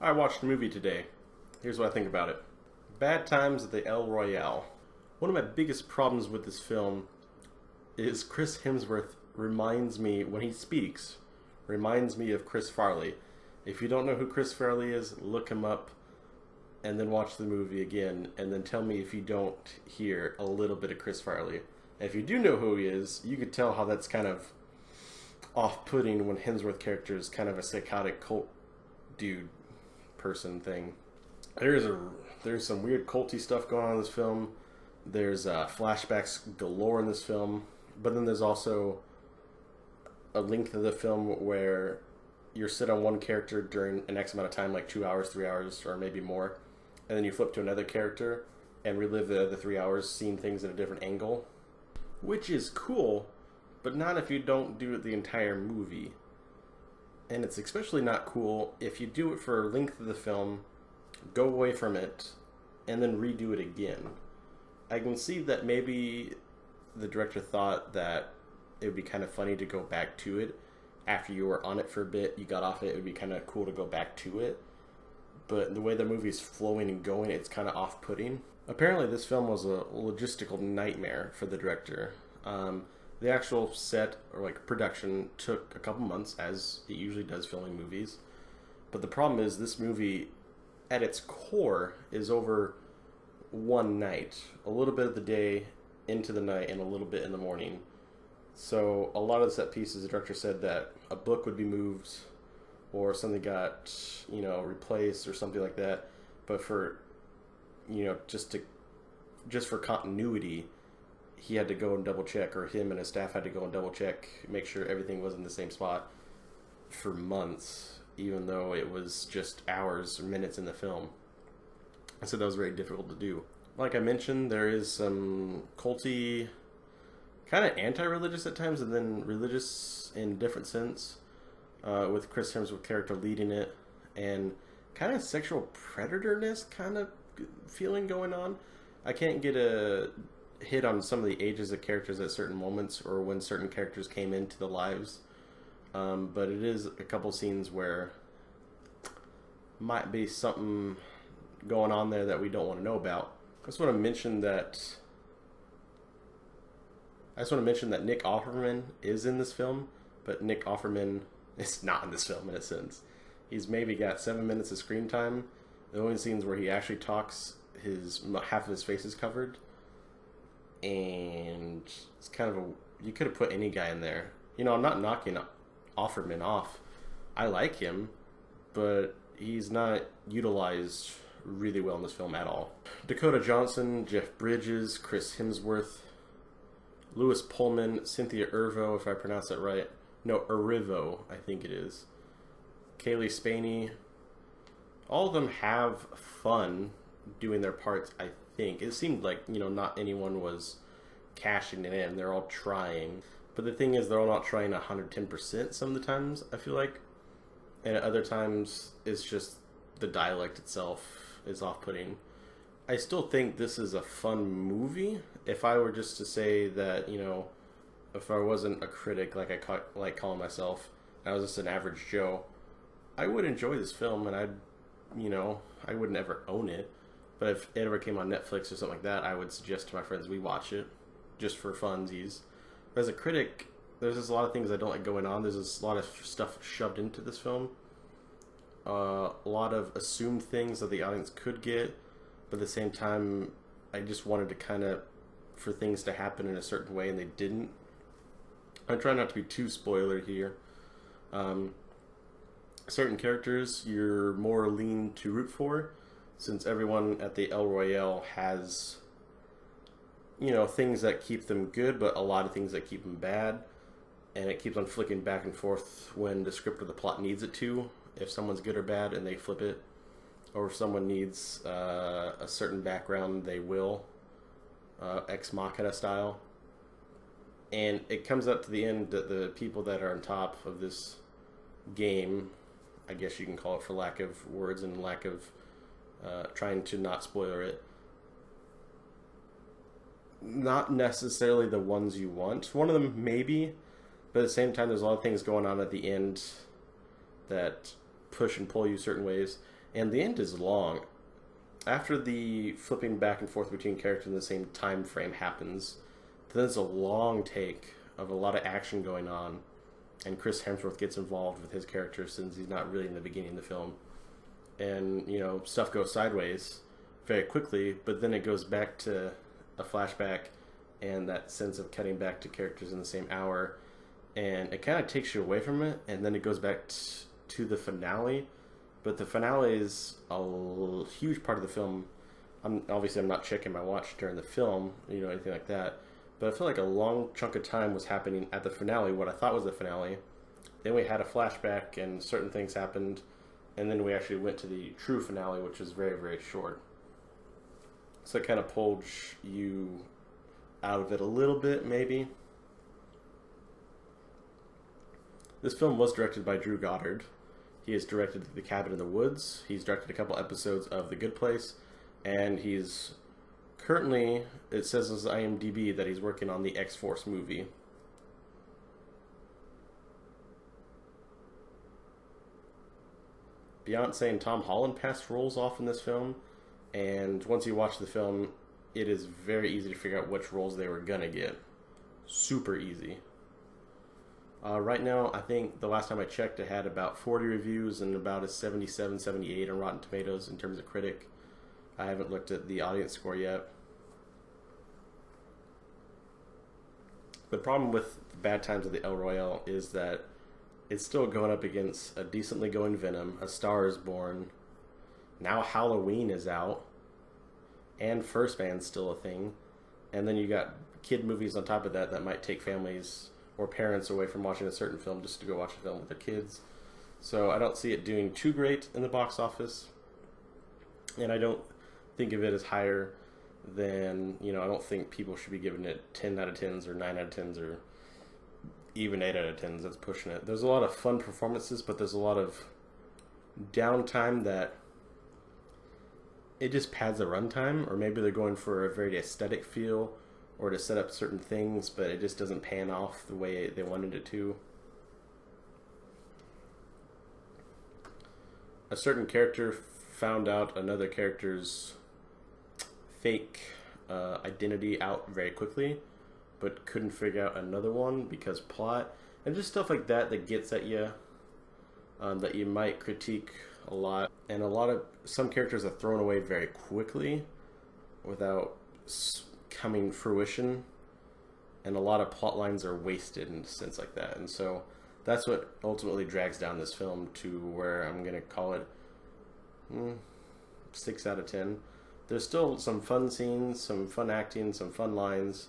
I watched a movie today. Here's what I think about it. Bad Times at the El Royale. One of my biggest problems with this film is Chris Hemsworth reminds me, when he speaks, reminds me of Chris Farley. If you don't know who Chris Farley is, look him up and then watch the movie again and then tell me if you don't hear a little bit of Chris Farley. And if you do know who he is, you could tell how that's kind of off-putting when Hemsworth character is kind of a psychotic cult dude person thing. There's some weird culty stuff going on in this film. There's flashbacks galore in this film, but then there's also a length of the film where you're sit on one character during an X amount of time, like 2 hours, 3 hours, or maybe more, and then you flip to another character and relive the other 3 hours, seeing things at a different angle, which is cool, but not if you don't do it the entire movie. And it's especially not cool if you do it for a length of the film, go away from it, and then redo it again. I can see that maybe the director thought that it would be kind of funny to go back to it. After you were on it for a bit, you got off it, it would be kind of cool to go back to it. But the way the movie is flowing and going, it's kind of off-putting. Apparently this film was a logistical nightmare for the director. The actual set, or like production, took a couple months, as it usually does filming movies. But the problem is this movie, at its core, is over one night. A little bit of the day into the night and a little bit in the morning. So a lot of the set pieces, the director said that a book would be moved or something got, replaced or something like that. But for, just for continuity, he had to go and double check, or him and his staff had to go and double check, make sure everything was in the same spot for months, even though it was just hours or minutes in the film. So that was very difficult to do. Like I mentioned, there is some culty, kind of anti-religious at times, and then religious in a different sense, with Chris Hemsworth character leading it, and kind of sexual predatorness kind of feeling going on. I can't get a hit on some of the ages of characters at certain moments or when certain characters came into the lives, but it is a couple scenes where might be something going on there that we don't want to know about. I just want to mention that Nick Offerman is in this film, but Nick Offerman is not in this film in a sense. He's maybe got 7 minutes of screen time. The only scenes where he actually talks, half of his face is covered, and it's kind of you could have put any guy in there. I'm not knocking Offerman off. I like him, but he's not utilized really well in this film at all. Dakota Johnson, Jeff Bridges, Chris Hemsworth, Louis Pullman, Cynthia Erivo, if I pronounce that right. No, Erivo, I think it is. Kaylee Spaney. All of them have fun doing their parts, I think. It seemed like, not anyone was cashing it in. They're all trying. But the thing is, they're all not trying 110% some of the times, I feel like. And at other times, it's just the dialect itself is off-putting. I still think this is a fun movie. If I were just to say that, if I wasn't a critic like I like calling myself, I was just an average Joe, I would enjoy this film, and I wouldn't ever own it. But if it ever came on Netflix or something like that, I would suggest to my friends we watch it, just for funsies. But as a critic, there's just a lot of things I don't like going on. There's just a lot of stuff shoved into this film. A lot of assumed things that the audience could get, but at the same time, I just wanted to for things to happen in a certain way, and they didn't. I'm trying not to be too spoiler here. Certain characters you're more lean to root for, since everyone at the El Royale has, things that keep them good, but a lot of things that keep them bad, and it keeps on flicking back and forth when the script or the plot needs it to. If someone's good or bad, and they flip it, or if someone needs a certain background, they will, ex machina style. And it comes up to the end that the people that are on top of this game, I guess you can call it for lack of words and lack of trying to not spoiler it, not necessarily the ones you want. One of them maybe, but at the same time there's a lot of things going on at the end that push and pull you certain ways. And the end is long. After the flipping back and forth between characters in the same time frame happens, then there's a long take of a lot of action going on, and Chris Hemsworth gets involved with his character since he's not really in the beginning of the film. And, stuff goes sideways very quickly, but then it goes back to a flashback and that sense of cutting back to characters in the same hour, and it kind of takes you away from it, and then it goes back to the finale. But the finale is a huge part of the film. I'm not checking my watch during the film, anything like that. But I feel like a long chunk of time was happening at the finale, what I thought was the finale. Then we had a flashback and certain things happened, and then we actually went to the true finale, which was very, very short. So it kind of pulled you out of it a little bit, maybe. This film was directed by Drew Goddard. He has directed The Cabin in the Woods. He's directed a couple episodes of The Good Place, and he's currently, it says on his IMDb that he's working on the X-Force movie. Beyonce and Tom Holland passed roles off in this film, and once you watch the film, it is very easy to figure out which roles they were gonna get. Super easy. Right now, I think the last time I checked, it had about 40 reviews and about a 77, 78 on Rotten Tomatoes in terms of critic. I haven't looked at the audience score yet. The problem with Bad Times at the El Royale is that it's still going up against a decently going Venom, A Star is Born, now Halloween is out, and First Man's still a thing, and then you got kid movies on top of that that might take families or parents away from watching a certain film just to go watch a film with their kids. So I don't see it doing too great in the box office, and I don't think of it as higher than, I don't think people should be giving it 10 out of 10s or 9 out of 10s or even 8 out of 10s. That's pushing it. There's a lot of fun performances, but there's a lot of downtime that it just pads the runtime, or maybe they're going for a very aesthetic feel or to set up certain things, but it just doesn't pan off the way they wanted it to. A certain character found out another character's fake identity out very quickly, but couldn't figure out another one because plot, and just stuff like that that gets at you, that you might critique a lot. And some characters are thrown away very quickly without coming fruition, and a lot of plot lines are wasted in a sense like that. And so that's what ultimately drags down this film to where I'm going to call it 6 out of 10. There's still some fun scenes, some fun acting, some fun lines,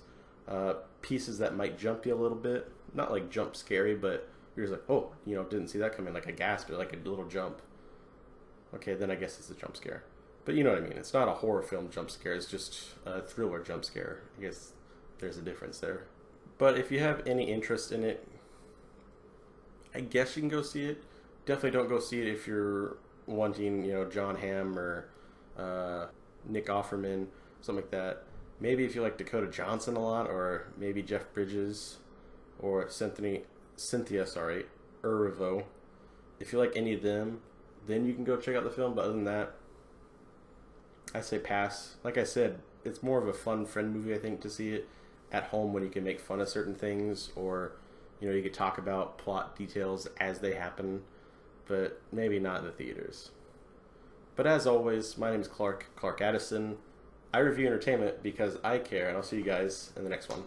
pieces that might jump you a little bit. Not like jump scary, but you're just like, oh, didn't see that coming, like a gasp, or like a little jump. Okay, then I guess it's a jump scare. But you know what I mean. It's not a horror film jump scare. It's just a thriller jump scare. I guess there's a difference there. But if you have any interest in it, I guess you can go see it. Definitely don't go see it if you're wanting, John Hamm or Nick Offerman, something like that. Maybe if you like Dakota Johnson a lot, or maybe Jeff Bridges or Cynthia Erivo. If you like any of them, then you can go check out the film. But other than that, I say pass. Like I said, it's more of a fun friend movie, I think, to see it at home when you can make fun of certain things, or you could talk about plot details as they happen, but maybe not in the theaters. But as always, my name is Clark Addison. I review entertainment because I care, and I'll see you guys in the next one.